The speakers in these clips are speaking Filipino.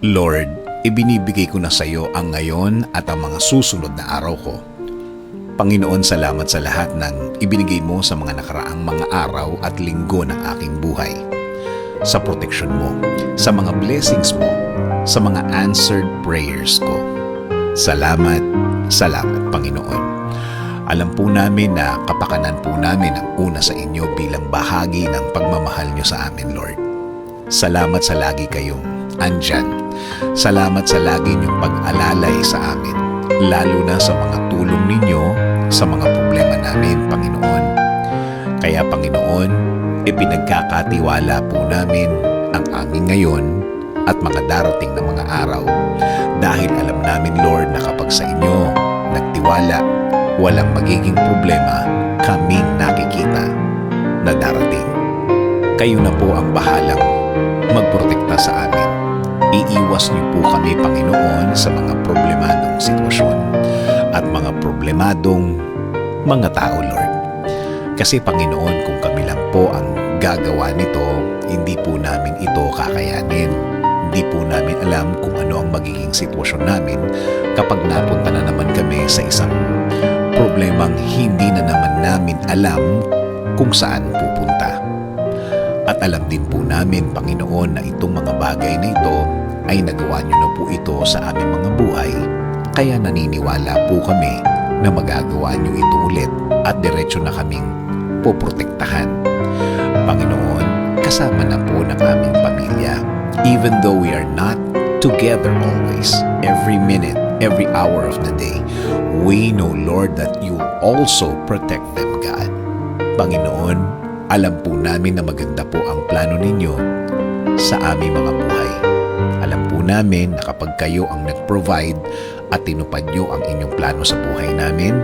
Lord, ibinibigay ko na sa iyo ang ngayon at ang mga susunod na araw ko. Panginoon, salamat sa lahat ng ibinigay mo sa mga nakaraang mga araw at linggo ng aking buhay. Sa proteksyon mo, sa mga blessings mo, sa mga answered prayers ko. Salamat, salamat Panginoon. Alam po namin na kapakanan po namin ang una sa inyo bilang bahagi ng pagmamahal nyo sa amin, Lord. Salamat sa lagi kayong andyan. Salamat sa lagi niyong pag-alalay sa amin, lalo na sa mga tulong ninyo sa mga problema namin, Panginoon. Kaya Panginoon, ipinagkakatiwala po namin ang aming ngayon at mga darating na mga araw dahil alam namin, Lord, na kapag sa inyo nagtiwala, walang magiging problema kaming nakikita na darating. Kayo na po ang bahalang magprotekta sa amin. Iiwas niyo po kami, Panginoon, sa mga problemadong sitwasyon at mga problemadong mga tao, Lord. Kasi, Panginoon, kung kami lang po ang gagawa nito, hindi po namin ito kakayanin. Hindi po namin alam kung ano ang magiging sitwasyon namin kapag napunta na naman kami sa isang problemang hindi na naman namin alam kung saan pupunta. At alam din po namin, Panginoon, na itong mga bagay na ito ay nagawa niyo na po ito sa aming mga buhay, kaya naniniwala po kami na magagawa niyo ito ulit at diretso na kaming poprotektahan. Panginoon, kasama na po ng aming pamilya. Even though we are not together always, every minute, every hour of the day, we know, Lord, that you also protect them, God. Panginoon, alam po namin na maganda po ang plano ninyo sa aming mga buhay. Alam po namin na kapag kayo ang nag-provide at tinupad nyo ang inyong plano sa buhay namin,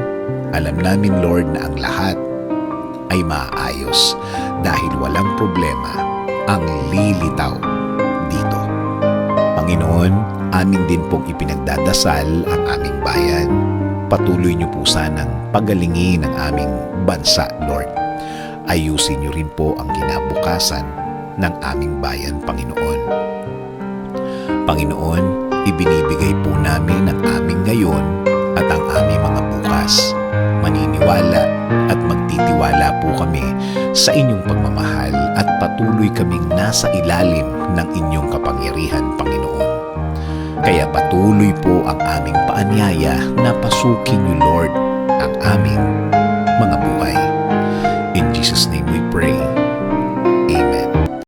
alam namin, Lord, na ang lahat ay maayos dahil walang problema ang lilitaw dito. Panginoon, amin din pong ipinagdadasal ang aming bayan. Patuloy niyo po sanang pagalingin ang aming bansa, Lord. Ayusin niyo rin po ang kinabukasan ng aming bayan, Panginoon. Panginoon, ibinibigay po namin ang aming ngayon at ang aming mga bukas. Maniniwala at magtitiwala po kami sa inyong pagmamahal at patuloy kaming nasa ilalim ng inyong kapangyarihan, Panginoon. Kaya patuloy po ang aming paanyaya na pasukin niyo, Lord, ang aming